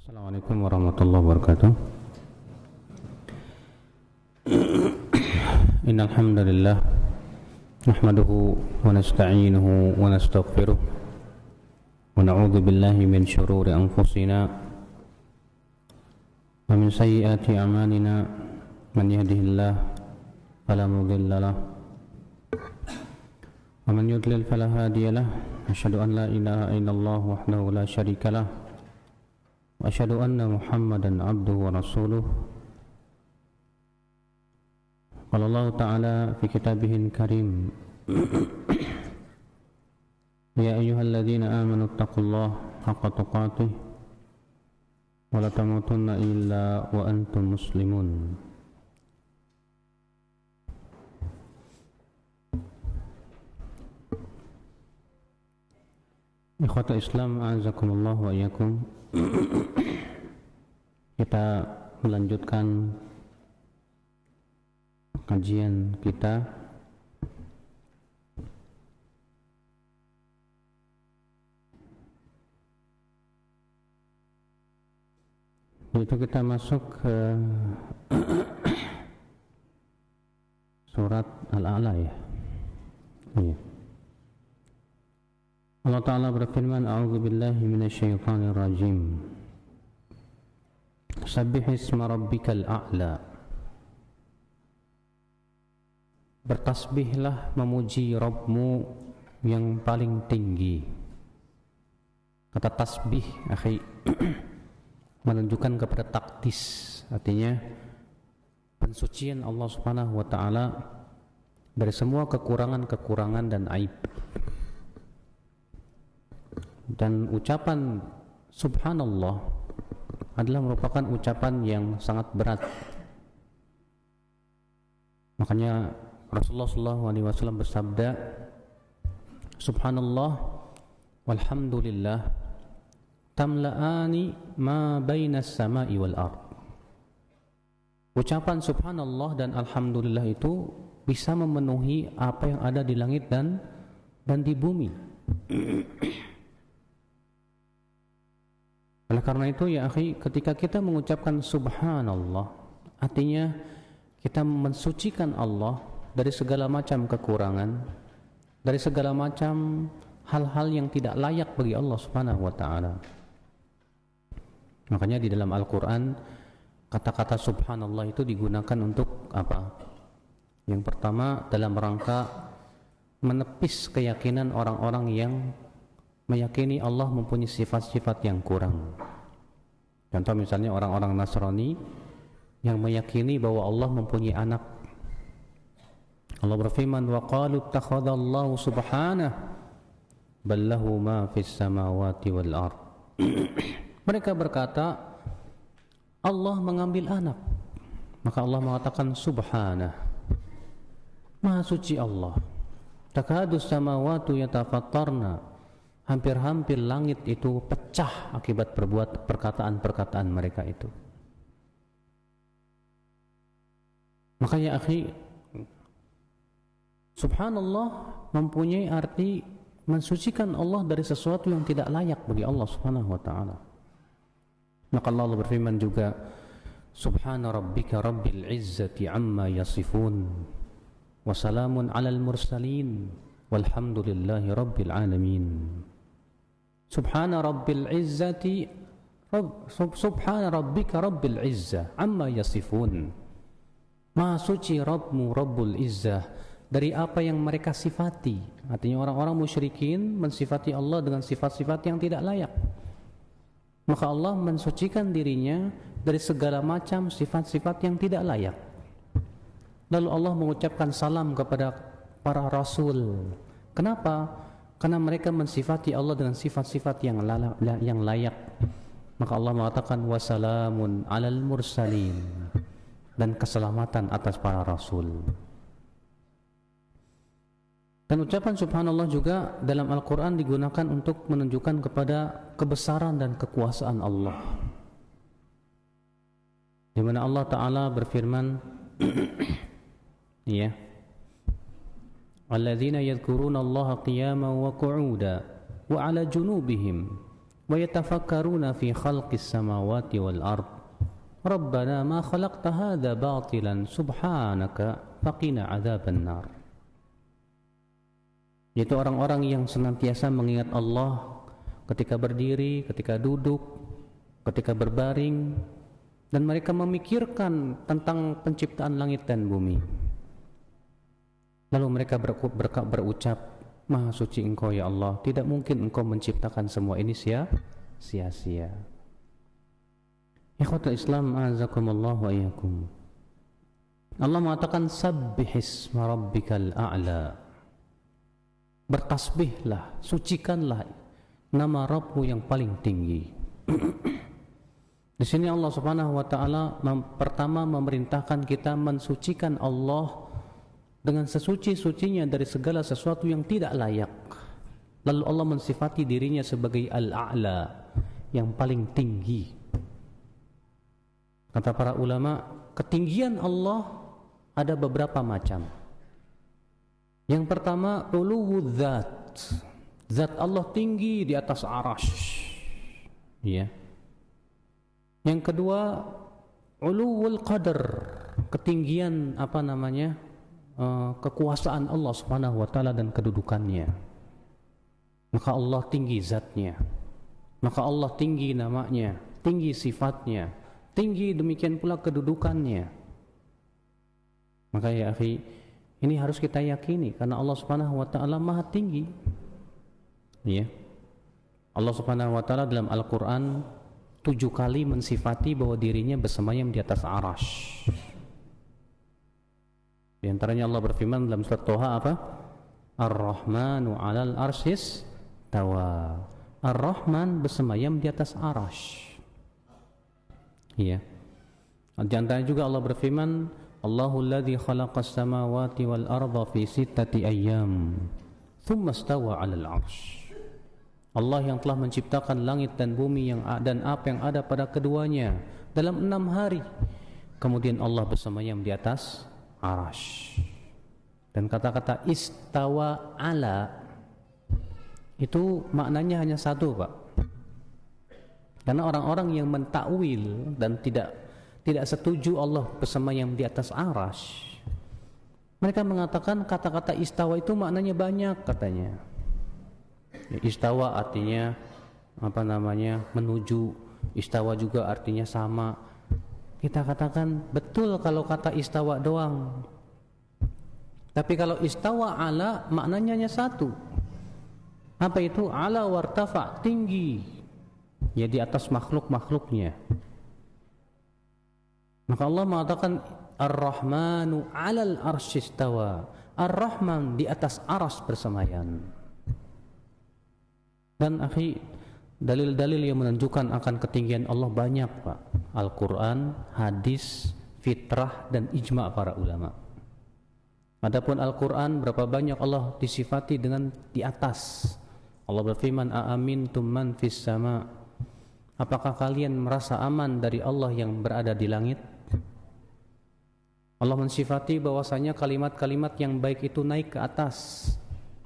Assalamualaikum warahmatullahi wabarakatuh. Innal hamdalillah nahmaduhu wa nasta'inuhu wa nastaghfiruh wa na'udzu billahi min shururi anfusina wa min sayyiati a'malina. Man yahdihillahu fala mudilla lahu wa man yudlil fala hadiya lahu. Asyhadu an la ilaha illallah wahdahu la syarika lahu wa asyhadu anna Muhammadan abduhu wa rasuluh. Qala Allah Ta'ala fi kitabihil karim, ya ayyuhalladzina amanu taqullaha haqqa tuqatih wa la tamutunna illa wa antum muslimun. Ikhwatul Islam, a'azakumullah wa iyyakum. Kita melanjutkan kajian kita yaitu kita masuk ke surat Al-A'la, ya. Iya. Allah Ta'ala berfirman, a'udzu billahi minasyaitonir rajim. Sabbihisma rabbikal a'la. Bertasbihlah memuji Rabbmu yang paling tinggi. Kata tasbih, akhi, menunjukkan kepada takdis, artinya pensucian Allah Subhanahu wa Ta'ala dari semua kekurangan-kekurangan dan aib. Dan ucapan subhanallah adalah merupakan ucapan yang sangat berat. Makanya Rasulullah SAW bersabda, subhanallah walhamdulillah tamla'ani ma bainas sama'i wal ard. Ucapan subhanallah dan alhamdulillah itu bisa memenuhi apa yang ada di langit dan di bumi. Oleh karena itu, ya akhi, ketika kita mengucapkan subhanallah, artinya kita mensucikan Allah dari segala macam kekurangan, dari segala macam hal-hal yang tidak layak bagi Allah Subhanahu wa Ta'ala. Makanya di dalam Al-Quran kata-kata subhanallah itu digunakan untuk apa? Yang pertama, dalam rangka menepis keyakinan orang-orang yang meyakini Allah mempunyai sifat-sifat yang kurang. Contoh misalnya orang-orang Nasrani yang meyakini bahwa Allah mempunyai anak. Allah berfirman, wa qalu ittakhadallahu subhanahu bal lahu ma fis samawati wal ard. Mereka berkata Allah mengambil anak. Maka Allah mengatakan subhanahu, Maha suci Allah. Takadus samawatu yatafattarna. Hampir-hampir langit itu pecah akibat perkataan-perkataan mereka itu. Makanya akhi, subhanallah mempunyai arti mensucikan Allah dari sesuatu yang tidak layak bagi Allah Subhanahu wa Ta'ala. Maka Allah berfirman juga, subhana rabbika rabbil izzati amma yasifun wa salamun alal mursalin walhamdulillahi rabbil alamin. Subhana rabbil izzati subhana rabbika rabbil izzah amma yasifun. Maha suci Rabbmu Rabbul Izzah dari apa yang mereka sifati. Artinya orang-orang musyrikin mensifati Allah dengan sifat-sifat yang tidak layak. Maka Allah mensucikan dirinya dari segala macam sifat-sifat yang tidak layak. Lalu Allah mengucapkan salam kepada para rasul. Kenapa? Karena mereka mensifati Allah dengan sifat-sifat yang layak. Maka Allah mengatakan wassalamun alal mursalin, dan keselamatan atas para rasul. Dan ucapan subhanallah juga dalam Al-Quran digunakan untuk menunjukkan kepada kebesaran dan kekuasaan Allah, di mana Allah Ta'ala berfirman, ya, alladzina yadhkuruna Allaha qiyaman wa qu'udan wa 'ala junubihim wa yatafakkaruna fi khalqis samawati wal ard Rabbana ma khalaqta hadza batilan subhanaka faqina adzaban nar. Yaitu orang-orang yang senantiasa mengingat Allah ketika berdiri, ketika duduk, ketika berbaring, dan mereka memikirkan tentang penciptaan langit dan bumi. Lalu mereka berucap, Maha suci Engkau ya Allah, tidak mungkin Engkau menciptakan semua ini sia-sia. Ikhwatul Islam azakumullah wa iyyakum. Allah mengatakan sabbihisma rabbikal a'la. Bertasbihlah, sucikanlah nama Rabbmu yang paling tinggi. Di sini Allah Subhanahu wa taala pertama memerintahkan kita mensucikan Allah dengan sesuci-sucinya dari segala sesuatu yang tidak layak. Lalu Allah mensifati dirinya sebagai Al-A'la, yang paling tinggi. Kata para ulama, ketinggian Allah ada beberapa macam. Yang pertama, uluwul dzat. Zat Allah tinggi di atas arasy. Ya. Yang kedua, uluwul qadar. Ketinggian kekuasaan Allah Subhanahu wa taala dan kedudukannya. Maka Allah tinggi zatnya. Maka Allah tinggi namanya, tinggi sifatnya, tinggi demikian pula kedudukannya. Maka ya akhi, ini harus kita yakini karena Allah Subhanahu wa taala Maha tinggi. Ya. Allah Subhanahu wa taala dalam Al-Qur'an 7 kali mensifati bahwa dirinya bersemayam di atas arasy. Di antaranya Allah berfirman dalam surat Thaha apa? Ar-Rahmanu 'alal arsyis tawa. Ar-Rahman bersemayam di atas arasy. Iya. Di antaranya juga Allah berfirman, Allahul ladzi khalaqas samawati wal arda fi 6 ayyam thumma istawa 'alal 'arsy. Allah yang telah menciptakan langit dan bumi dan apa yang ada pada keduanya dalam 6 hari. Kemudian Allah bersemayam di atas arasy. Dan kata-kata istawa 'ala itu maknanya hanya satu, Pak. Karena orang-orang yang mentakwil dan tidak setuju Allah bersemayam di atas arasy, mereka mengatakan kata-kata istawa itu maknanya banyak katanya. Istawa artinya menuju, istawa juga artinya sama. Kita katakan betul kalau kata istawa doang. Tapi kalau istawa ala maknanya hanya satu. Apa itu? Ala wartafa, tinggi. Ya di atas makhluk-makhluknya. Maka Allah mengatakan Ar-Rahmanu 'alal arsy istawa. Ar-Rahman di atas aras bersemayam. Dan akhi, dalil-dalil yang menunjukkan akan ketinggian Allah banyak, Pak. Al-Qur'an, hadis, fitrah dan ijma' para ulama. Adapun Al-Qur'an, berapa banyak Allah disifati dengan di atas. Allah berfirman, "Aamintum man fis sama'." Apakah kalian merasa aman dari Allah yang berada di langit? Allah mensifati bahwasanya kalimat-kalimat yang baik itu naik ke atas.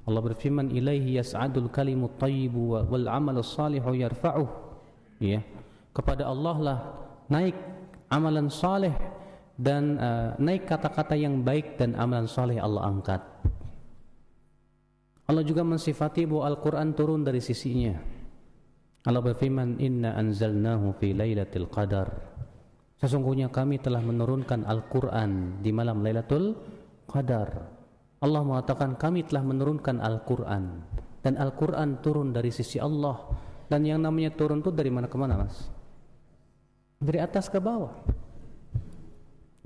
Allah berfirman, "Ilaihi yas'adul kalimut thayyibu wal 'amalus shalihu yarfa'uh." Ya, kepada Allah lah naik amalan saleh dan naik kata-kata yang baik dan amalan saleh Allah angkat. Allah juga mensifati bahwa Al-Qur'an turun dari sisinya. Allah berfirman, "Inna anzalnahu fi lailatul qadar." Sesungguhnya kami telah menurunkan Al-Qur'an di malam Lailatul Qadar. Allah mengatakan kami telah menurunkan Al-Qur'an, dan Al-Qur'an turun dari sisi Allah. Dan yang namanya turun itu dari mana ke mana, Mas? Dari atas ke bawah.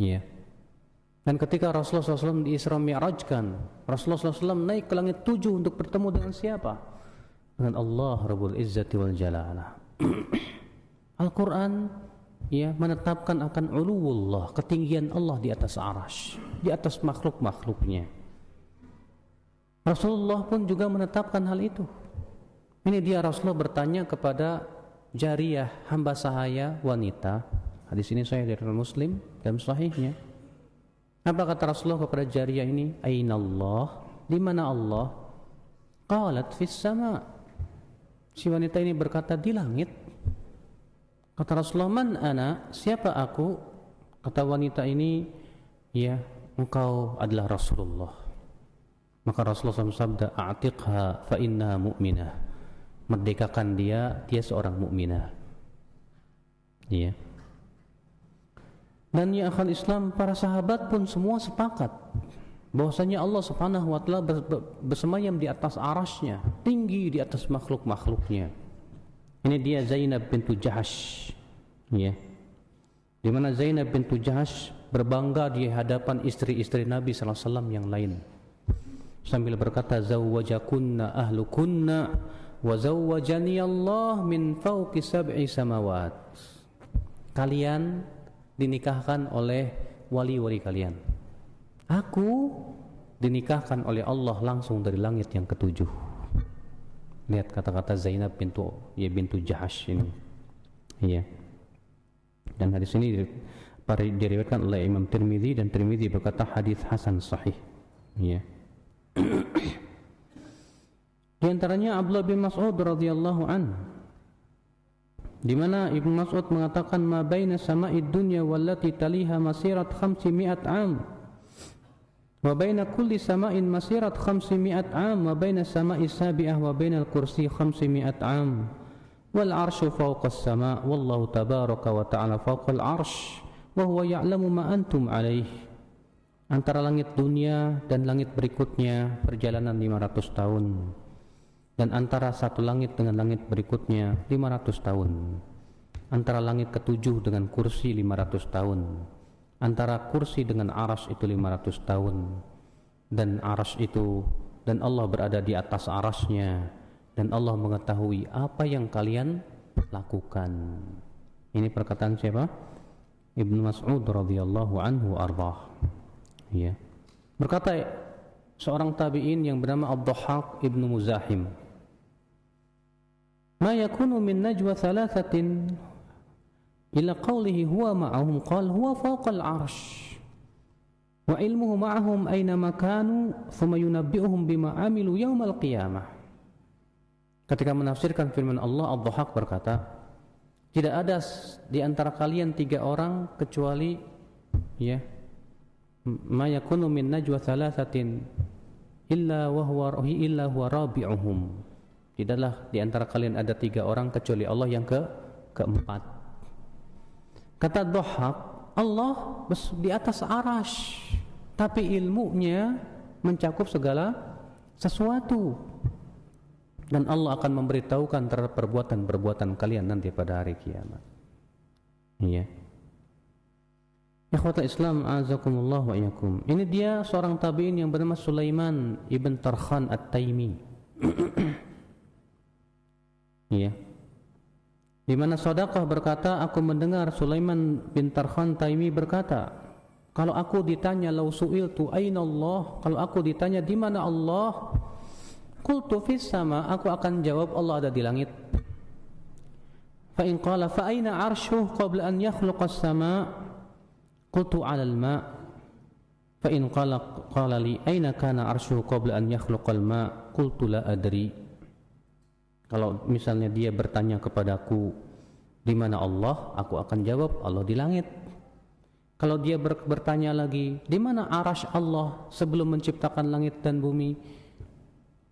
Iya. Dan ketika Rasulullah SAW di Isra Mi'rajkan, Rasulullah SAW naik ke langit 7 untuk bertemu dengan siapa? Dengan Allah Rabbul Izzati wal Jalalah. Al-Qur'an menetapkan akan uluwullah, ketinggian Allah di atas arasy, di atas makhluk-makhluknya. Rasulullah pun juga menetapkan hal itu. Ini dia Rasulullah bertanya kepada jariyah, hamba sahaya wanita. Hadis ini saya dari Muslim dalam sahihnya. Apa kata Rasulullah kepada jariyah ini? Aina Allah? Di mana Allah? Qalat fis sama. Si wanita ini berkata, di langit. Kata Rasulullah, man ana, siapa aku? Kata wanita ini, ya, engkau adalah Rasulullah. Maka Rasulullah SAW sabda, a'tiqha fa innaha mu'minah. Merdekakan dia seorang mukminah. Iya. Dan ya akhal Islam, para sahabat pun semua sepakat bahwasanya Allah Subhanahu wa taala bersemayam di atas arasy-Nya, tinggi di atas makhluk-makhluknya. Ini dia Zainab bintu Jahash. Ya. Di mana Zainab bintu Jahash berbangga di hadapan istri-istri Nabi sallallahu alaihi wasallam yang lain. Sambil berkata, zawwajakunna ahlukunna wa zawwajani Allah min fawqi sab'i samawat. Kalian dinikahkan oleh wali-wali kalian. Aku dinikahkan oleh Allah langsung dari langit yang ketujuh. Lihat kata-kata Zainab bintu Jahash ini. Iya. Dan hadis ini diriwayatkan oleh Imam Tirmidzi, dan Tirmidzi berkata hadis hasan sahih. Iya. Di antaranya Abdullah bin Mas'ud radhiyallahu anhu, di mana Ibnu Mas'ud mengatakan, ma baina sama'id dunya wallati taliha masirat 500 am wa baina kulli sama'in masirat 500 am wa baina sama'is sabi'ah wa bainal kursi 500 am wal arsyu fawqa as-sama' wallahu tabaraka wa ta'ala fawqa al-arsh wa huwa ya'lamu ma antum alaih. Antara langit dunia dan langit berikutnya perjalanan 500 tahun, dan antara satu langit dengan langit berikutnya 500 tahun. Antara langit ketujuh dengan kursi 500 tahun. Antara kursi dengan aras itu 500 tahun. Dan aras itu, dan Allah berada di atas arasnya, dan Allah mengetahui apa yang kalian lakukan. Ini perkataan siapa? Ibnu Mas'ud radhiyallahu anhu arbah. Ya. Berkata seorang tabi'in yang bernama Ad-Dhahhak ibnu Muzahim, ma yakunu min najwa thalathatin ila qawlihi huwa ma'ahum qala huwa fawqa al-arsh wa ilmuhu ma'ahum aynama kanu thumma yunabbi'uhum bima amilu yawmal qiyamah. Ketika menafsirkan firman Allah, Ad-Dhahhak berkata, tidak ada di antara kalian 3 orang kecuali, ya, ma yakunu min najwa thalathatin illa huwa rabi'uhum. Tidaklah di antara kalian ada 3 orang kecuali Allah yang keempat. Kata Dhahhak, Allah di atas arasy, tapi ilmunya mencakup segala sesuatu, dan Allah akan memberitahukan terhadap perbuatan-perbuatan kalian nanti pada hari kiamat. Iya. Ikhwatul Islam, azakumullah wa iyyakum. Ini dia seorang tabi'in yang bernama Sulaiman ibn Tarkhan At-Taimi. Iya. Di mana Shadaqah berkata, aku mendengar Sulaiman bin Tarkhan Taimi berkata, kalau aku ditanya law su'iltu aina Allah, kalau aku ditanya di mana Allah, qultu fis sama, aku akan jawab Allah ada di langit. Fa in qala fa aina 'arshuhu qabla an yakhluqa as-sama', qultu 'ala al-ma'. Fa in qala li aina kana 'arshuhu qabla an yakhluqa al-ma', qultu la adri. Kalau misalnya dia bertanya kepadaku di mana Allah, aku akan jawab Allah di langit. Kalau dia bertanya lagi di mana arasy Allah sebelum menciptakan langit dan bumi,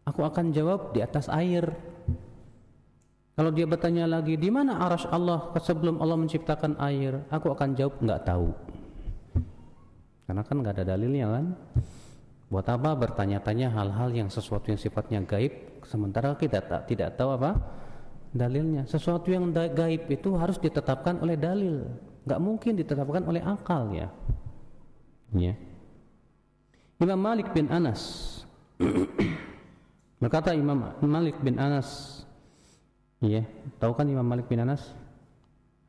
aku akan jawab di atas air. Kalau dia bertanya lagi di mana arasy Allah sebelum Allah menciptakan air, aku akan jawab enggak tahu. Karena kan enggak ada dalilnya kan. Buat apa bertanya-tanya hal-hal yang sesuatu yang sifatnya gaib, sementara kita tidak tahu apa dalilnya. Sesuatu yang gaib itu harus ditetapkan oleh dalil, nggak mungkin ditetapkan oleh akal, ya. Ya. Imam Malik bin Anas berkata, Imam Malik bin Anas, ya, tahu kan Imam Malik bin Anas?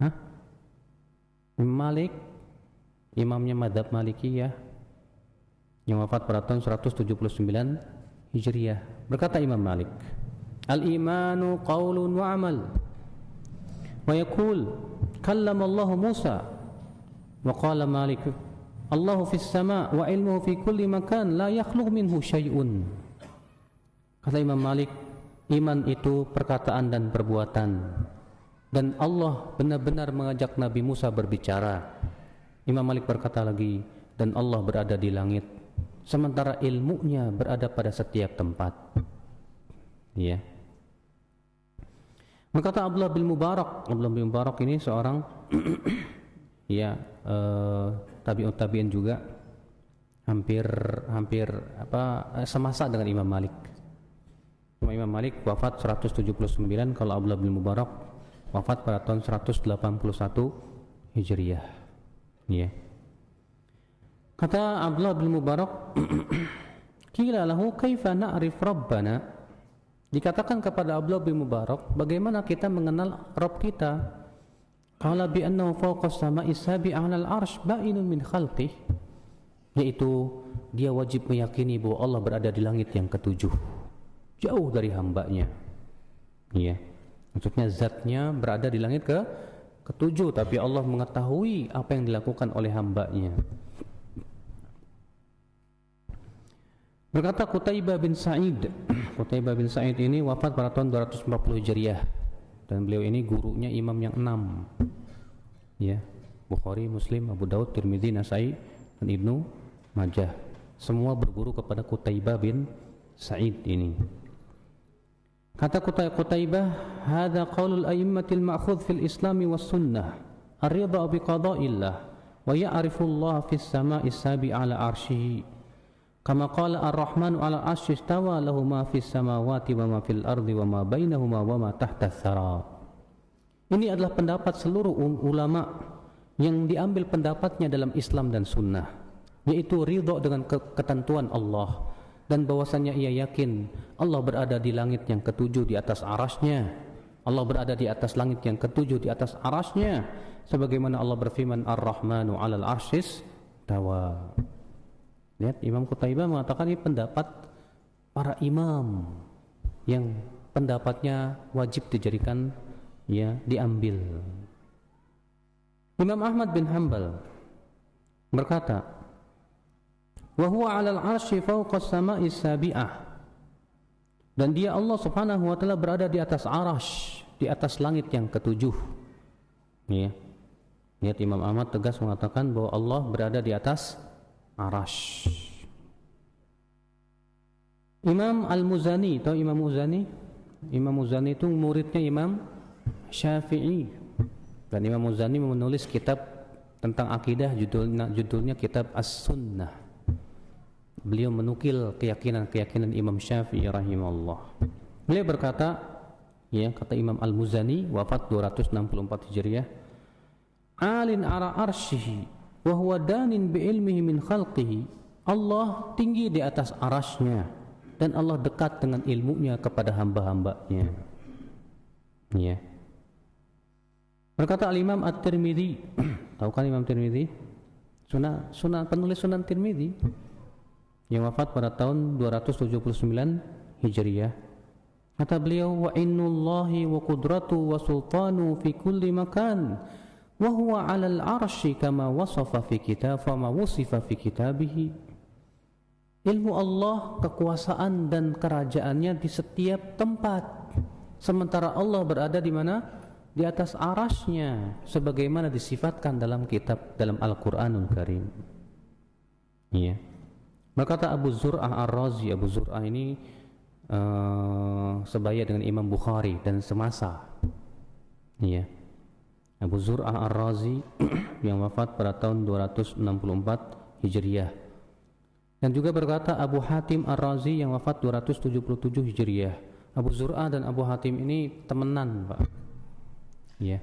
Hah? Imam Malik, imamnya Madzhab Malikiyah, yang wafat pada tahun 179 Hijriah. Berkata Imam Malik, al-imanu qaulun wa amal. Wa yaqul kallama Allah Musa wa qala Malik Allahu fis sama' wa ilmuhu fi kulli makan la yakhluq minhu syai'un. Kata Imam Malik, iman itu perkataan dan perbuatan. Dan Allah benar-benar mengajak Nabi Musa berbicara. Imam Malik berkata lagi, dan Allah berada di langit, sementara ilmunya berada pada setiap tempat. Ya. Berkata Abdullah bin Mubarak ini seorang ya tabi'in juga, hampir semasa dengan Imam Malik. Cuma Imam Malik wafat 179, kalau Abdullah bin Mubarak wafat pada tahun 181 Hijriah. Ya. Kata Abdullah bin Mubarak, qila lahu kaifa na'rif rabbana? Dikatakan kepada Abdullah bin Mubarak, bagaimana kita mengenal Rabb kita? Qala bi annahu fawqa as-sama'i sabi'i 'ala al-'arsy ba'inun min khalqihi, yaitu dia wajib meyakini bahwa Allah berada di langit yang ketujuh, jauh dari hambanya. Ya. Maksudnya zatnya berada di langit ketujuh, tapi Allah mengetahui apa yang dilakukan oleh hambanya. Berkata Qutaibah bin Sa'id ini wafat pada tahun 240 Hijriah, dan beliau ini gurunya imam yang 6, ya, Bukhari, Muslim, Abu Daud, Tirmidzi, Nasai, dan Ibnu Majah. Semua berguru kepada Qutaibah bin Sa'id ini. Kata Qutaibah, hadza qaulul a'immatil ma'khudh fil islami was sunnah, ar-ridha bi qada'illah wa ya'rifu Allah fis sama'i sabi 'ala 'arsyihi. Kama qala ar-Rahmanu 'ala al-'arsy istawa lahu ma fis samawati wa ma fil ardi wa ma bainahuma wa ma tahta ats-tsara. Ini adalah pendapat seluruh ulama yang diambil pendapatnya dalam Islam dan sunnah, yaitu ridha dengan ketentuan Allah, dan bahwasannya ia yakin Allah berada di langit yang ketujuh di atas arasy-Nya. Allah berada di atas langit yang ketujuh di atas arasy-Nya, sebagaimana Allah berfirman ar-Rahmanu 'alal 'arsy istawa. Lihat, Imam Qutaibah mengatakan ini pendapat para imam yang pendapatnya wajib dijadikan, ya, diambil. Imam Ahmad bin Hanbal berkata, wa huwa 'alal 'arsy fawqa as-sama'i sabi'ah, dan dia Allah Subhanahu wa taala berada di atas arasy, di atas langit yang ketujuh. Ya. Lihat, Imam Ahmad tegas mengatakan bahwa Allah berada di atas arasy. Imam Al-Muzani, tahu Imam Muzani? Imam Muzani itu muridnya Imam Syafi'i, dan Imam Muzani menulis kitab tentang akidah, judulnya kitab As-Sunnah. Beliau menukil keyakinan Imam Syafi'i rahimahullah. Beliau berkata, ya, kata Imam Al-Muzani, wafat 264 Hijriah, alin ara arsyihi wa huwa danin bi ilmihi min khalqihi. Allah tinggi di atas arasy-Nya, dan Allah dekat dengan ilmunya kepada hamba-hambanya. Ya. Berkata Al-Imam At-Tirmidzi, tahu kan Imam Tirmidzi? Penulis Sunan Tirmidzi, yang wafat pada tahun 279 Hijriah. Kata beliau, wa innullahi wa qudratu wa sultanu fi kulli makan, wa huwa 'alal 'arsy kama wasafa fi kitab fa ma wusifa fi kitabih. Ilmu Allah, kekuasaan dan kerajaannya di setiap tempat, sementara Allah berada di mana? Di atas arasy-Nya, sebagaimana disifatkan dalam kitab, dalam Al-Qur'anul Karim. Iya. Berkata Abu Zur'ah Ar-Razi, Abu Zur'ah ini sebaya dengan Imam Bukhari dan semasa. Iya. Abu Zur'ah Ar-Razi yang wafat pada tahun 264 Hijriah. Dan juga berkata Abu Hatim Ar-Razi yang wafat 277 Hijriah. Abu Zur'ah dan Abu Hatim ini temenan, Pak. Ya.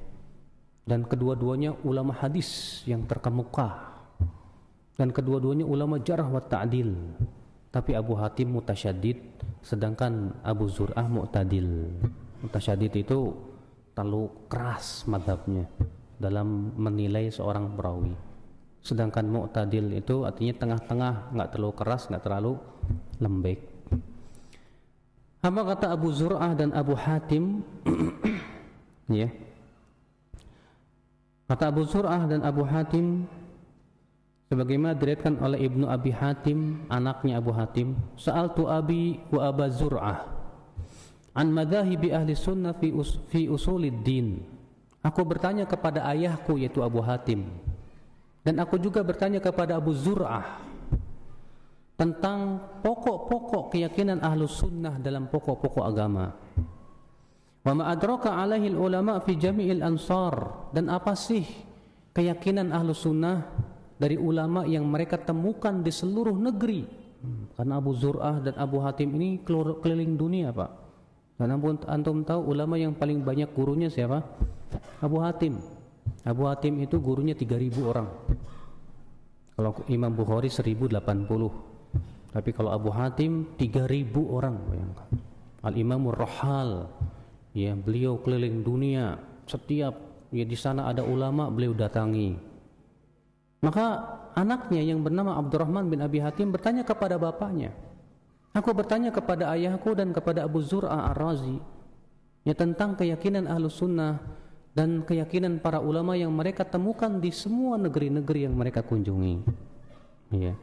Dan kedua-duanya ulama hadis yang terkemuka. Dan kedua-duanya ulama jarh wa ta'dil. Tapi Abu Hatim mutasyaddid, sedangkan Abu Zur'ah mu'tadil. Mutasyaddid itu terlalu keras mazhabnya dalam menilai seorang perawi, sedangkan mu'tadil itu artinya tengah-tengah, nggak terlalu keras, nggak terlalu lembek. Apa kata Abu Zur'ah dan Abu Hatim? Ya, kata Abu Zur'ah dan Abu Hatim, sebagaimana diriwayatkan oleh Ibnu Abi Hatim, anaknya Abu Hatim, sa'altu abi wa Aba Zur'ah an madhahibi ahli sunnah fi usuliddin. Aku bertanya kepada ayahku yaitu Abu Hatim, dan aku juga bertanya kepada Abu Zur'ah tentang pokok-pokok keyakinan Ahlus Sunnah dalam pokok-pokok agama. Wa ma adraka alaihi ulama fi jami'il ansar, dan apa sih keyakinan Ahlus Sunnah dari ulama yang mereka temukan di seluruh negeri. Karena Abu Zur'ah dan Abu Hatim ini keliling dunia, Pak. Dan antum tahu ulama yang paling banyak gurunya siapa? Abu Hatim. Abu Hatim itu gurunya 3.000 orang. Kalau Imam Bukhari 1.080. Tapi kalau Abu Hatim 3.000 orang, bayangkan. Al-Imamur Rahal, ya, beliau keliling dunia, setiap ya di sana ada ulama beliau datangi. Maka anaknya yang bernama Abdurrahman bin Abi Hatim bertanya kepada bapaknya, aku bertanya kepada ayahku dan kepada Abu Zur'ah Ar-Razi, ya, tentang keyakinan Ahlus Sunnah dan keyakinan para ulama yang mereka temukan di semua negeri-negeri yang mereka kunjungi. Ya.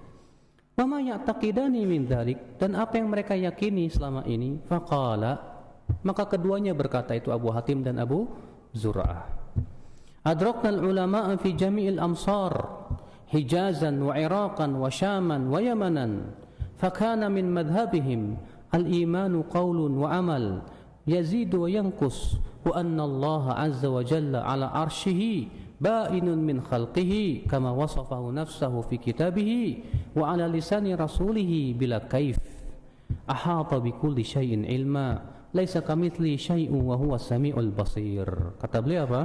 Wa ma ya'taqidani min dzalik, dan apa yang mereka yakini selama ini. Faqala, maka keduanya berkata, itu Abu Hatim dan Abu Zur'ah, adrakna al-ulama'a fi jami'il amsar Hijazan wa Iraqan wa Syaman wa Yamanan, fakana min madhabihim al-imanu qawlun wa amal yazidu wa yanqus, wa anna Allah azza wa jalla ala arshihi ba'inun min khalqihi kama wasafahu nafsahu fi kitabihi wa ala lisani rasulihi bila kaif, ahata bi kulli syai'in ilma, laisa kamitsli syai'un wa huwa samiul basir. Kata beliau apa?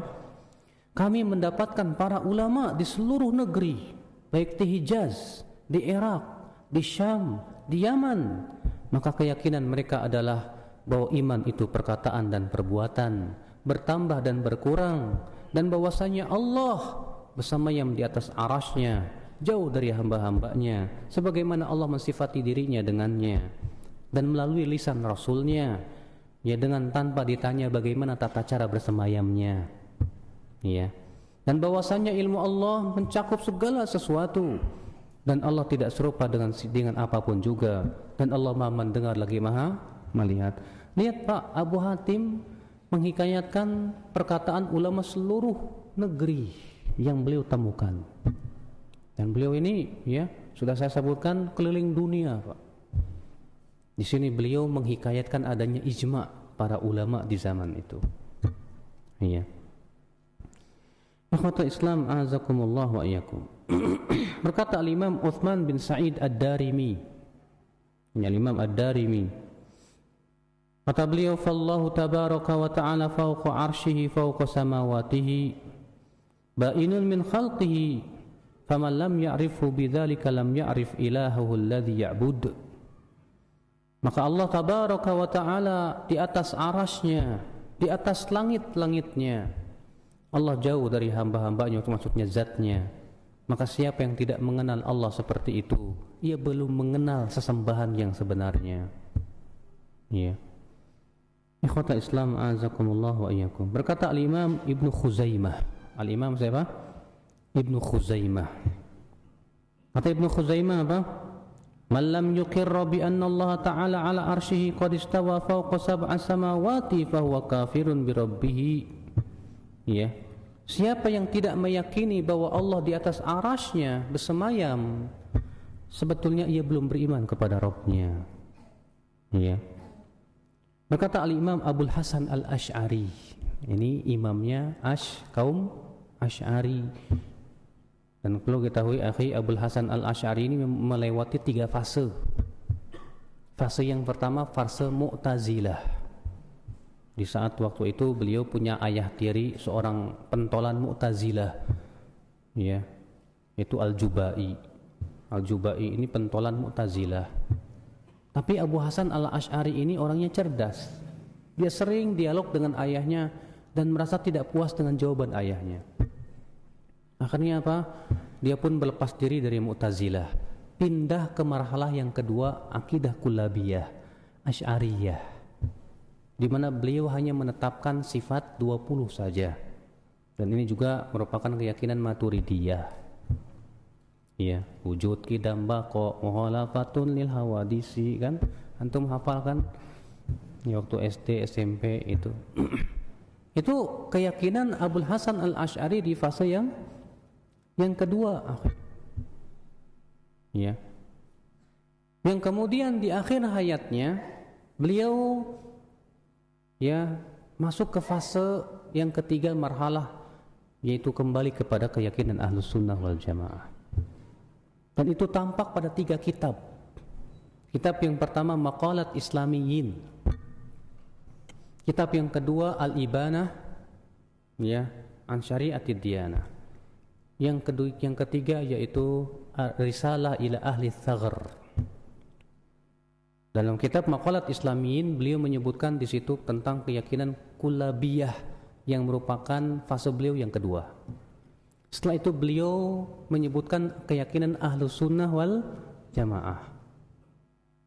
Kami mendapatkan para ulama di seluruh negeri, baik di Hijaz, di Irak, di Syam, di Yaman. Maka keyakinan mereka adalah bahwa iman itu perkataan dan perbuatan, bertambah dan berkurang, dan bahwasanya Allah bersama yang di atas arasy-Nya, jauh dari hamba-hambanya, sebagaimana Allah mensifati dirinya dengannya, dan melalui lisan Rasul-Nya, ya, dengan tanpa ditanya bagaimana tata cara bersemayamnya, ya, dan bahwasanya ilmu Allah mencakup segala sesuatu, dan Allah tidak serupa dengan apapun juga, dan Allah Maha mendengar lagi Maha melihat. Lihat Pak, Abu Hatim menghikayatkan perkataan ulama seluruh negeri yang beliau temukan, dan beliau ini, ya, sudah saya sebutkan keliling dunia, Pak. Di sini beliau menghikayatkan adanya ijma para ulama di zaman itu. Iya. Ikhwatul Islam azakumullah wa iyyakum. Berkata Al-Imam Uthman bin Sa'id Ad-Darimi, Al-Imam Ad-Darimi, kata beliau, fallahu tabaraka wa ta'ala fawqa arshihi fawqa samawatihi ba'inun min khalqihi faman lam ya'rifhu bidzalika lam ya'rif ilahahu alladhi ya'bud. Maka Allah tabaraka wa ta'ala di atas arasy-Nya, di atas langit-langitnya, Allah jauh dari hamba-hambanya, maksudnya zatnya. Maka siapa yang tidak mengenal Allah seperti itu, ia belum mengenal sesembahan yang sebenarnya. Ya. Ikhwata Islam azakumullah wa iyyakum. Berkata Al-Imam Ibnu Khuzaimah. Al-Imam siapa? Ibnu Khuzaimah. Kata Ibnu Khuzaimah apa? Man lam yuqirra bi anna Allah ta'ala ala arsyihi qad istawa fawqa sab'a samawati fa huwa kafirun bi rabbih. Ya. Siapa yang tidak meyakini bahwa Allah di atas arasy-Nya bersemayam, sebetulnya ia belum beriman kepada Rabb-Nya. Ya. Berkata Al-Imam Abul Hasan Al-Asy'ari, ini imamnya kaum Asy'ari. Dan perlu ketahui akhi, Abul Hasan Al-Asy'ari ini melewati 3 fase. Fase yang pertama fase Mu'tazilah. Di saat waktu itu beliau punya ayah tiri seorang pentolan Mu'tazilah, ya, yaitu Al-Jubai. Al-Jubai ini pentolan Mu'tazilah. Tapi Abu Hasan Al-Asy'ari ini orangnya cerdas. Dia sering dialog dengan ayahnya dan merasa tidak puas dengan jawaban ayahnya. Akhirnya apa? Dia pun berlepas diri dari Mu'tazilah, pindah ke marhalah yang kedua, akidah Kullabiyah, Asy'ariyah, di mana beliau hanya menetapkan sifat 20 saja. Dan ini juga merupakan keyakinan Maturidiyah. Ya, wujud qidam baqa mukhalafatun lil hawadisi, kan? Antum hafal kan? Ya, waktu SD, SMP itu. Itu keyakinan Abul Hasan Al-Asy'ari di fase yang kedua. Ya. Yang kemudian di akhir hayatnya beliau ya masuk ke fase yang ketiga marhalah, yaitu kembali kepada keyakinan Ahlus Sunnah wal Jamaah. Dan itu tampak pada 3 kitab. Kitab yang pertama Maqalat Islamiyyin. Kitab yang kedua Al-Ibanah ya an Syari'atid Diyanah. Yang ketiga yaitu Risalah ila Ahli Thaghr. Dalam kitab Maqalat Islamiyyin beliau menyebutkan di situ tentang keyakinan Kullabiyah yang merupakan fase beliau yang kedua. Setelah itu beliau menyebutkan keyakinan Ahlus Sunnah wal Jamaah.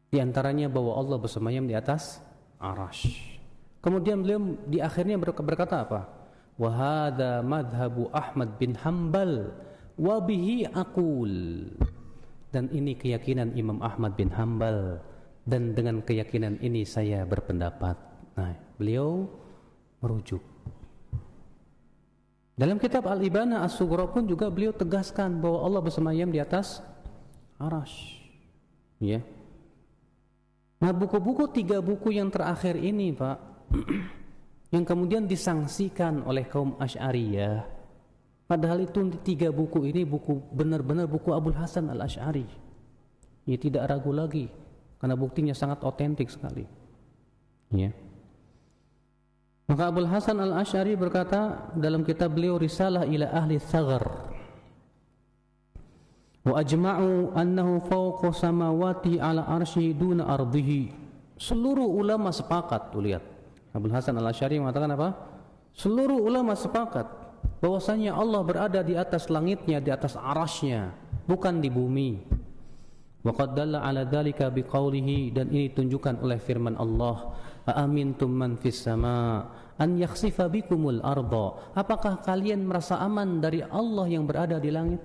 Di antaranya bahwa Allah bersemayam di atas Arasy. Kemudian beliau di akhirnya berkata apa? Wa hadza madhhabu Ahmad bin Hanbal wa bihi aqul. Dan ini keyakinan Imam Ahmad bin Hanbal, dan dengan keyakinan ini saya berpendapat. Nah, beliau merujuk. Dalam kitab Al-Ibanah As-Sughra pun juga beliau tegaskan bahwa Allah bersemayam di atas Arasy. Ya. Nah, buku-buku 3 buku yang terakhir ini, Pak, yang kemudian disangsikan oleh kaum Asy'ariyah, padahal itu 3 buku ini buku benar-benar buku Abul Hasan Al-Asy'ari. Ya, tidak ragu lagi karena buktinya sangat otentik sekali. Ya. Maka Abul Hasan Al-Asy'ari berkata dalam kitab beliau Risalah ila Ahli Thaghr, wa ajma'u annahu fawqa samawati ala arsy duna ardihi. Seluruh ulama sepakat, tuh lihat. Abul Hasan Al-Asy'ari mengatakan apa? Seluruh ulama sepakat bahwasanya Allah berada di atas langitnya, di atas arasy-Nya, bukan di bumi. Wa qad dalla ala dzalika biqaulihi, dan ini ditunjukkan oleh firman Allah, "Amintum man fis sama an yakhsifa bikumul arda." Apakah kalian merasa aman dari Allah yang berada di langit?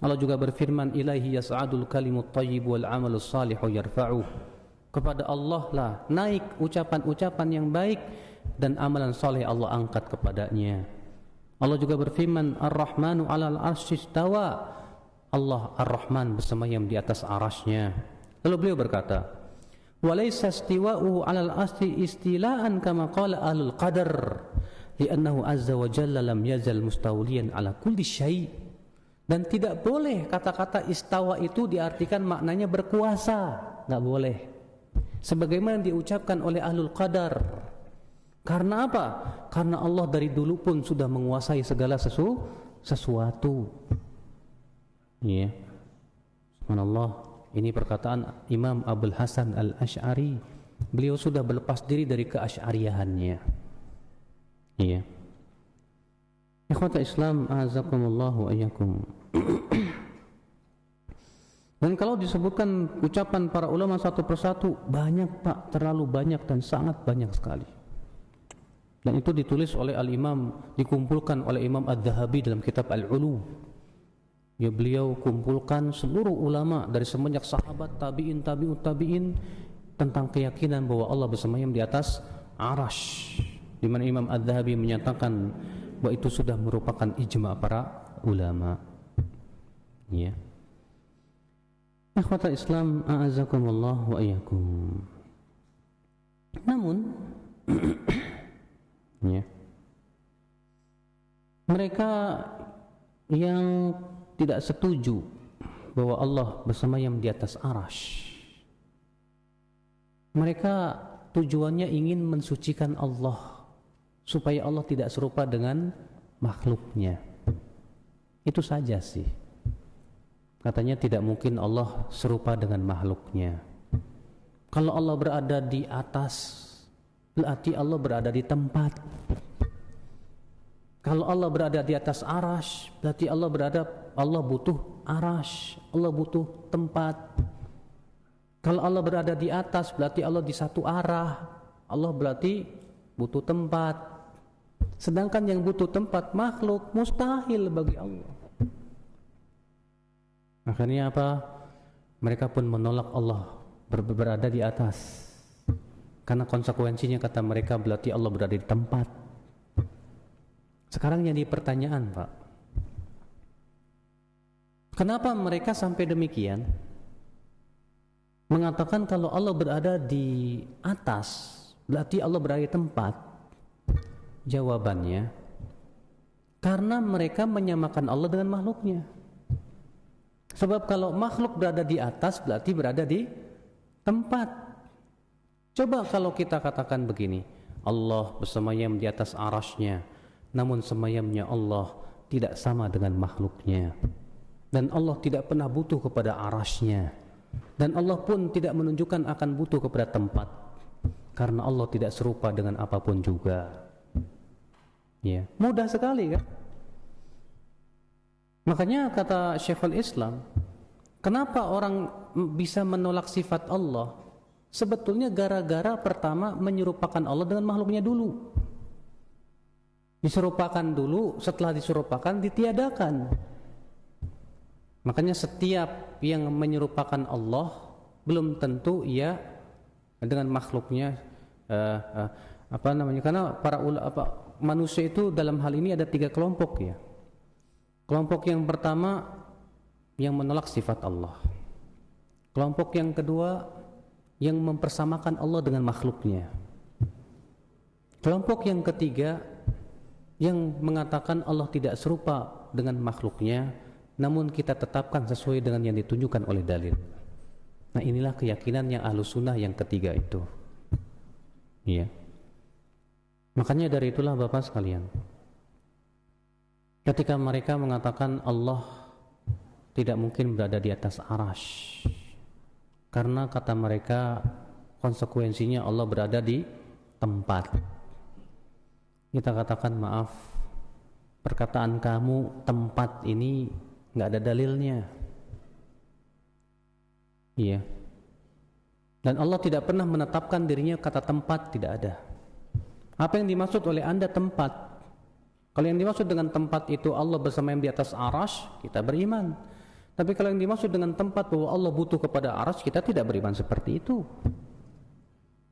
Allah juga berfirman, "Ilaihi yas'adul kalimut thayyib wal 'amalus shalihu yarfa'uh." Kepada Allah lah naik ucapan-ucapan yang baik dan amalan saleh Allah angkat kepadanya. Allah juga berfirman, "Ar-Rahmanu 'alal 'arsy istawa." Allah Ar-Rahman bersemayam di atas arasy-Nya. Lalu beliau berkata, "Walaysa istiwa'uhu 'alal 'arsy istila'an kama qala ahlul qadar, li'annahu 'azza wa jalla lam yazal mustawliyan 'ala kulli syai'." Dan tidak boleh kata-kata istawa itu diartikan maknanya berkuasa, enggak boleh. Sebagaimana diucapkan oleh ahlul qadar. Karena apa? Karena Allah dari dulu pun sudah menguasai segala sesuatu. Ya. Subhanallah, ini perkataan Imam Abul Hasan Al-Asy'ari. Beliau sudah berlepas diri dari keasy'ariyahannya. Iya. Ikhwata Islam, azakumullah wa iyyakum. Dan kalau disebutkan ucapan para ulama satu persatu, banyak Pak, terlalu banyak dan sangat banyak sekali. Dan itu ditulis oleh Al-Imam, dikumpulkan oleh Imam Adz-Dzahabi dalam kitab Al-Ulu. Ya, beliau kumpulkan seluruh ulama dari semenjak sahabat, tabi'in, tabi'ut tabi'in tentang keyakinan bahwa Allah bersemayam di atas arasy, di mana Imam Adz-Dzahabi menyatakan bahwa itu sudah merupakan ijma' para ulama. Ya. Ikhwata Islam, a'azakumullah wa iyyakum. Namun ya, mereka yang tidak setuju bahwa Allah bersemayam di atas arasy, mereka tujuannya ingin mensucikan Allah supaya Allah tidak serupa dengan makhluknya. Itu saja sih. Katanya tidak mungkin Allah serupa dengan makhluknya. Kalau Allah berada di atas, berarti Allah berada di tempat. Kalau Allah berada di atas arasy, berarti Allah butuh arasy, Allah butuh tempat. Kalau Allah berada di atas, berarti Allah di satu arah, Allah berarti butuh tempat. Sedangkan yang butuh tempat makhluk, mustahil bagi Allah. Akhirnya apa? Mereka pun menolak Allah berada di atas. Karena konsekuensinya kata mereka berarti Allah berada di tempat. Sekarang jadi pertanyaan, Pak. Kenapa mereka sampai demikian? Mengatakan kalau Allah berada di atas, berarti Allah berada di tempat. Jawabannya, karena mereka menyamakan Allah dengan makhluknya. Sebab kalau makhluk berada di atas, berarti berada di tempat. Coba kalau kita katakan begini, Allah bersemayam di atas arasy-Nya, namun semayamnya Allah tidak sama dengan makhluknya. Dan Allah tidak pernah butuh kepada arasy-Nya. Dan Allah pun tidak menunjukkan akan butuh kepada tempat, karena Allah tidak serupa dengan apapun juga. Ya, mudah sekali kan? Makanya kata Syekhul Islam, kenapa orang bisa menolak sifat Allah? Sebetulnya gara-gara pertama menyerupakan Allah dengan makhluknya dulu. Diserupakan dulu, setelah diserupakan ditiadakan. Makanya setiap yang menyerupakan Allah belum tentu ia dengan makhluknya karena para manusia itu dalam hal ini ada 3 kelompok ya. Kelompok yang pertama yang menolak sifat Allah. Kelompok yang kedua yang mempersamakan Allah dengan makhluknya. Kelompok yang ketiga yang mengatakan Allah tidak serupa dengan makhluknya, namun kita tetapkan sesuai dengan yang ditunjukkan oleh dalil. Nah, inilah keyakinan yang Ahlussunnah yang ketiga itu. Iya. Makanya dari itulah Bapak sekalian, ketika mereka mengatakan Allah tidak mungkin berada di atas arasy, karena kata mereka konsekuensinya Allah berada di tempat. Kita katakan maaf, perkataan kamu tempat ini nggak ada dalilnya. Iya. Dan Allah tidak pernah menetapkan dirinya kata tempat, tidak ada. Apa yang dimaksud oleh Anda tempat? Kalau yang dimaksud dengan tempat itu Allah bersama yang di atas arasy, kita beriman. Tapi kalau yang dimaksud dengan tempat bahwa Allah butuh kepada arasy, kita tidak beriman seperti itu.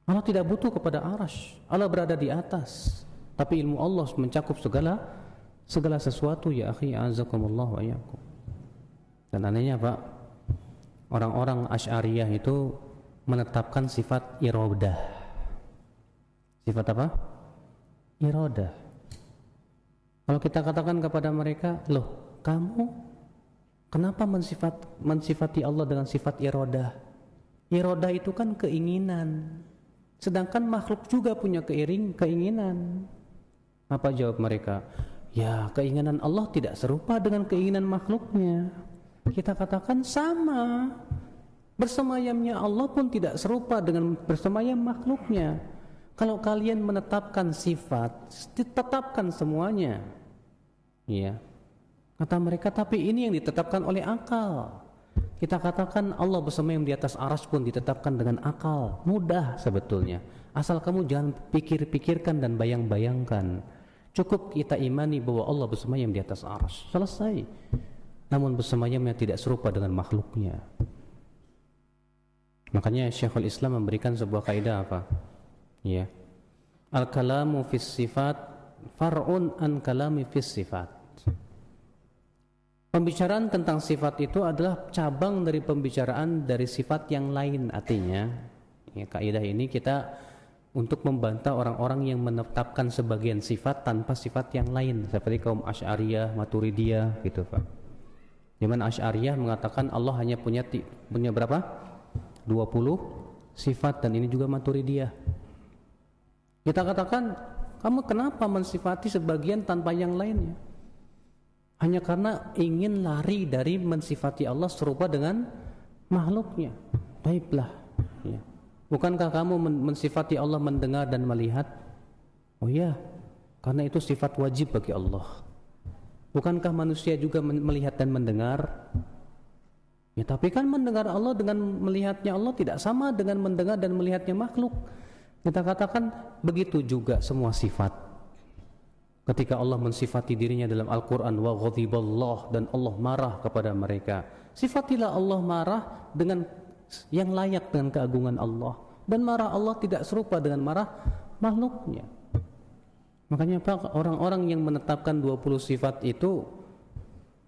Allah tidak butuh kepada arasy. Allah berada di atas. Tapi ilmu Allah mencakup segala sesuatu ya akhi, azakumullah wa iyyakum. Dan anehnya Pak, orang-orang Asy'ariyah itu menetapkan sifat iradah. Sifat apa? Iradah. Kalau kita katakan kepada mereka, loh, kamu kenapa mensifati Allah dengan sifat iradah? Iradah itu kan keinginan. Sedangkan makhluk juga punya keinginan. Apa jawab mereka? Ya, keinginan Allah tidak serupa dengan keinginan makhluknya. Kita katakan sama. Bersemayamnya Allah pun tidak serupa dengan bersemayam makhluknya. Kalau kalian menetapkan sifat, ditetapkan semuanya. Ya. Kata mereka, tapi ini yang ditetapkan oleh akal. Kita katakan Allah bersemayam di atas arasy pun ditetapkan dengan akal. Mudah sebetulnya. Asal kamu jangan pikirkan dan bayangkan. Cukup kita imani bahwa Allah bersemayam di atas arasy. Selesai. Namun bersemayamnya tidak serupa dengan makhluknya. Makanya Syekhul Islam memberikan sebuah kaidah apa? Ya. Al-kalamu fis sifat far'un an kalami fis sifat. Pembicaraan tentang sifat itu adalah cabang dari pembicaraan dari sifat yang lain. Artinya, ya, kaidah ini kita untuk membantah orang-orang yang menetapkan sebagian sifat tanpa sifat yang lain, seperti kaum Asy'ariyah, Maturidiyah gitu Pak. Di mana Asy'ariyah mengatakan Allah hanya punya berapa? 20 sifat, dan ini juga Maturidiyah. Kita katakan, kamu kenapa mensifati sebagian tanpa yang lainnya? Hanya karena ingin lari dari mensifati Allah serupa dengan makhluknya. Baiklah. Ya. Bukankah kamu mensifati Allah mendengar dan melihat? Oh ya, karena itu sifat wajib bagi Allah. Bukankah manusia juga melihat dan mendengar? Ya, tapi kan mendengar Allah dengan melihatnya Allah tidak sama dengan mendengar dan melihatnya makhluk. Kita katakan begitu juga semua sifat. Ketika Allah mensifati dirinya dalam Al-Quran, wa ghadiballah, dan Allah marah kepada mereka, sifatilah Allah marah dengan yang layak dengan keagungan Allah. Dan marah Allah tidak serupa dengan marah makhluknya. Makanya Pak, orang-orang yang menetapkan 20 sifat itu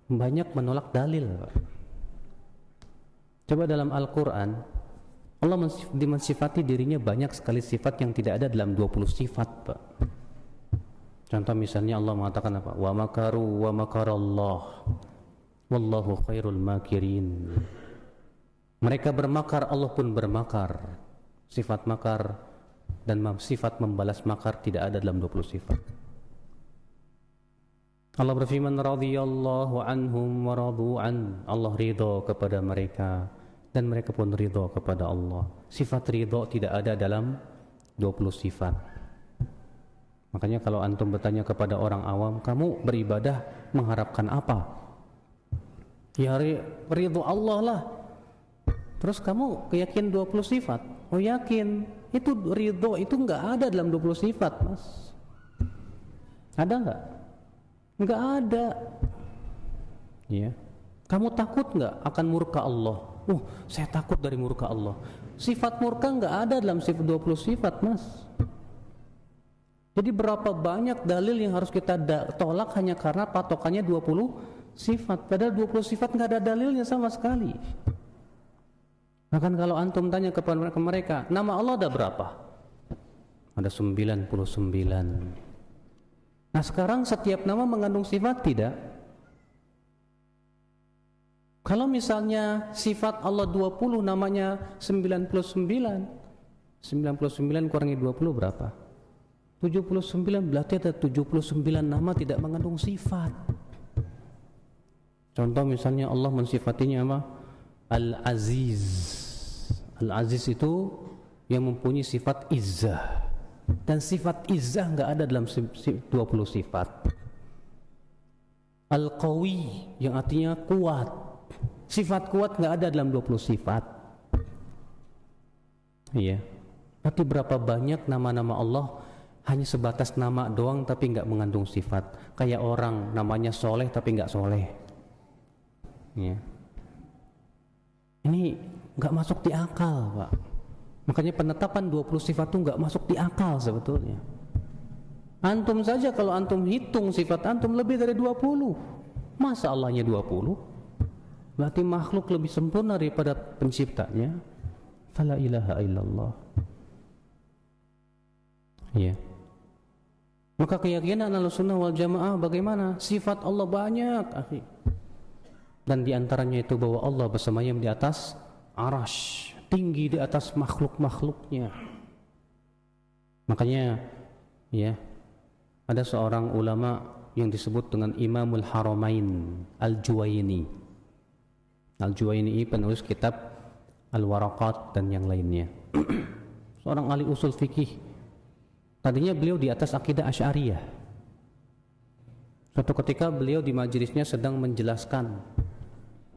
banyak menolak dalil, Pak. Coba dalam Al-Quran, Allah mensifati dirinya banyak sekali sifat yang tidak ada dalam 20 sifat, Pak. Contoh misalnya Allah mengatakan apa? Wa makaru wa makarallah wallahu khairul makirin. Mereka bermakar, Allah pun bermakar. Sifat makar dan sifat membalas makar tidak ada dalam 20 sifat. Allah berfirman radhiyallahu anhum wa radu'an. Allah ridha kepada mereka dan mereka pun ridha kepada Allah. Sifat ridha tidak ada dalam 20 sifat. Makanya kalau antum bertanya kepada orang awam, kamu beribadah mengharapkan apa? Ya ridho Allah lah. Terus kamu yakin 20 sifat? Oh yakin. Itu ridho itu enggak ada dalam 20 sifat, Mas. Ada enggak? Enggak ada. Ya. Kamu takut enggak akan murka Allah? Saya takut dari murka Allah. Sifat murka enggak ada dalam sifat 20 sifat, Mas. Jadi berapa banyak dalil yang harus kita tolak hanya karena patokannya 20 sifat. Padahal 20 sifat nggak ada dalilnya sama sekali. Bahkan kalau antum tanya kepada mereka, nama Allah ada berapa? Ada 99. Nah sekarang setiap nama mengandung sifat tidak? Kalau misalnya sifat Allah 20 namanya 99. 99 kurangi 20 berapa? 79, berarti ada 79 nama tidak mengandung sifat. Contoh misalnya Allah mensifatinya apa? Al-Aziz. Al-Aziz itu yang mempunyai sifat izzah. Dan sifat izzah enggak ada dalam 20 sifat. Al-Qawi yang artinya kuat. Sifat kuat enggak ada dalam 20 sifat. Iya. Berarti berapa banyak nama-nama Allah hanya sebatas nama doang tapi enggak mengandung sifat. Kayak orang namanya soleh tapi enggak soleh. Ya. Ini enggak masuk di akal, Pak. Makanya penetapan 20 sifat itu enggak masuk di akal sebetulnya. Antum saja kalau antum hitung sifat antum lebih dari 20. Masa Allahnya 20? Berarti makhluk lebih sempurna daripada penciptanya. Fala ilaha illallah. Ya. Maka keyakinan Ahlussunnah wal Jamaah bagaimana? Sifat Allah banyak, akhi. Dan diantaranya itu bahwa Allah bersemayam di atas arash, tinggi di atas makhluk-makhluknya. Makanya ya, ada seorang ulama yang disebut dengan Imamul Haramain Al-Juwaini. Al-Juwaini penulis kitab Al-Waraqat dan yang lainnya. Seorang ahli usul fikih. Tadinya beliau di atas akidah Asy'ariyah. Suatu ketika beliau di majelisnya sedang menjelaskan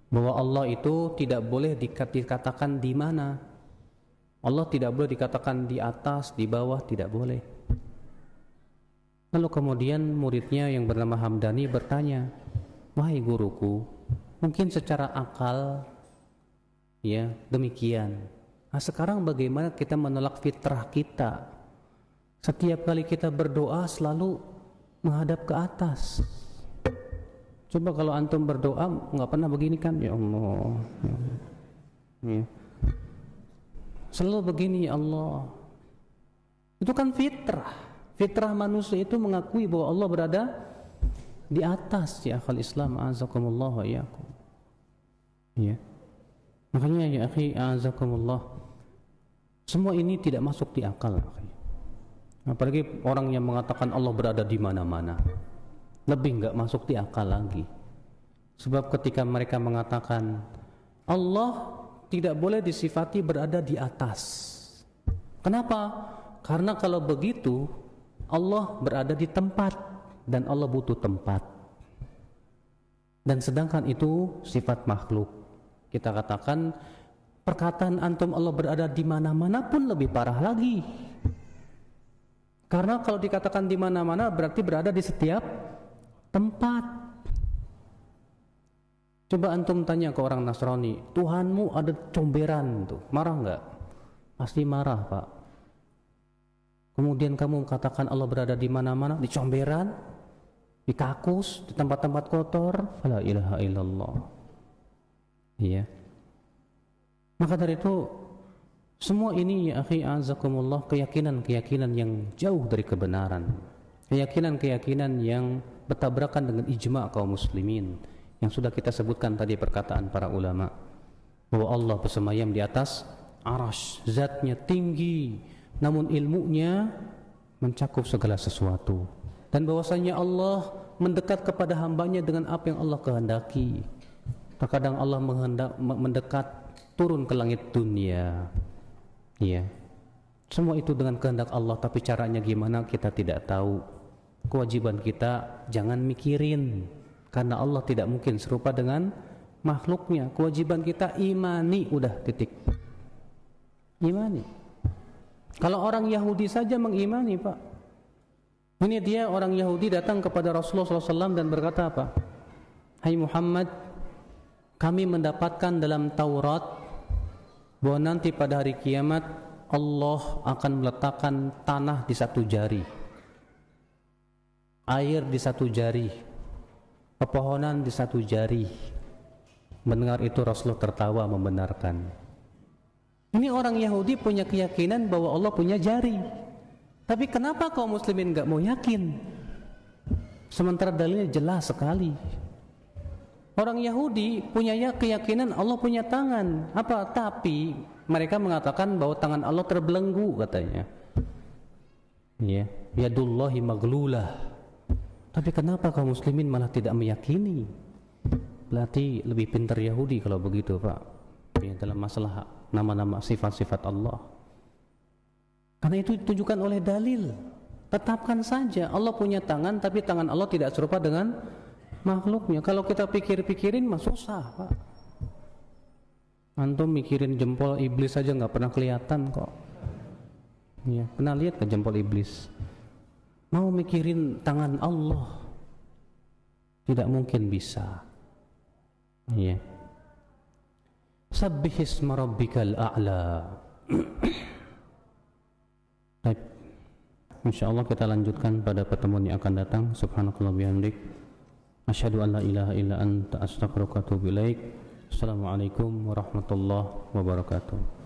bahwa Allah itu tidak boleh dikatakan di mana. Allah tidak boleh dikatakan di atas, di bawah, tidak boleh. Lalu kemudian muridnya yang bernama Hamdani bertanya, "Wahai guruku, mungkin secara akal ya demikian. Nah, sekarang bagaimana kita menolak fitrah kita? Setiap kali kita berdoa selalu menghadap ke atas. Coba kalau antum berdoa nggak pernah begini kan? Ya Allah, ya. Selalu begini ya Allah. Itu kan fitrah. Fitrah manusia itu mengakui bahwa Allah berada di atas. Ya akhal Islam, azakumullah wa iyyakum. Ya. Makanya ya akhi, azakumullah. Semua ini tidak masuk di akal, akhi. Apalagi orang yang mengatakan Allah berada di mana-mana, lebih enggak masuk di akal lagi. Sebab ketika mereka mengatakan Allah tidak boleh disifati berada di atas. Kenapa? Karena kalau begitu Allah berada di tempat dan Allah butuh tempat. Dan sedangkan itu sifat makhluk. Kita katakan perkataan antum Allah berada di mana-mana pun lebih parah lagi. Karena kalau dikatakan di mana-mana berarti berada di setiap tempat. Coba antum tanya ke orang Nasrani, Tuhanmu ada comberan tuh, marah enggak? pasti marah, Pak. Kemudian kamu katakan Allah berada di mana-mana, di comberan, di kakus, di tempat-tempat kotor. La ilaha illallah. Iya. Maka dari itu semua ini ya akhi azakumullah, keyakinan-keyakinan yang jauh dari kebenaran. Keyakinan-keyakinan yang bertabrakan dengan ijma' kaum muslimin yang sudah kita sebutkan tadi perkataan para ulama bahwa Allah bersemayam di atas arasy, zatnya tinggi namun ilmunya mencakup segala sesuatu, dan bahwasanya Allah mendekat kepada hambanya dengan apa yang Allah kehendaki. Terkadang Allah mendekat turun ke langit dunia. Iya. Semua itu dengan kehendak Allah, tapi caranya gimana kita tidak tahu. Kewajiban kita jangan mikirin, karena Allah tidak mungkin serupa dengan makhluknya. Kewajiban kita imani, udah titik. Imani. Kalau orang Yahudi saja mengimani, Pak. Ini dia orang Yahudi datang kepada Rasulullah SAW dan berkata apa? Hai Muhammad, kami mendapatkan dalam Taurat bahwa nanti pada hari kiamat Allah akan meletakkan tanah di satu jari, air di satu jari, pepohonan di satu jari. Mendengar itu Rasulullah tertawa membenarkan. Ini orang Yahudi punya keyakinan bahwa Allah punya jari. Tapi kenapa kaum muslimin gak mau yakin? Sementara dalilnya jelas sekali. Orang Yahudi punya keyakinan Allah punya tangan. Apa? Tapi mereka mengatakan bahwa tangan Allah terbelenggu katanya. Ya, yadullahi maglulah. Tapi kenapa kaum muslimin malah tidak meyakini? Berarti lebih pintar Yahudi kalau begitu, Pak. Ya, dalam masalah nama-nama sifat-sifat Allah. Karena itu ditunjukkan oleh dalil. Tetapkan saja Allah punya tangan, tapi tangan Allah tidak serupa dengan makhluknya. Kalau kita pikir-pikirin mah susah, Pak. Antum mikirin jempol iblis saja nggak pernah kelihatan kok. Ya, pernah lihat ke jempol iblis? Mau mikirin tangan Allah, tidak mungkin bisa. Ya. Sabbihisma rabbikal a'la. Baik. Insyaallah kita lanjutkan pada pertemuan yang akan datang. Subhanakallah bihamdik, asyhadu an la ilaha illa anta astaghfiruka wa atubu ilaik. Assalamualaikum warahmatullahi wabarakatuh.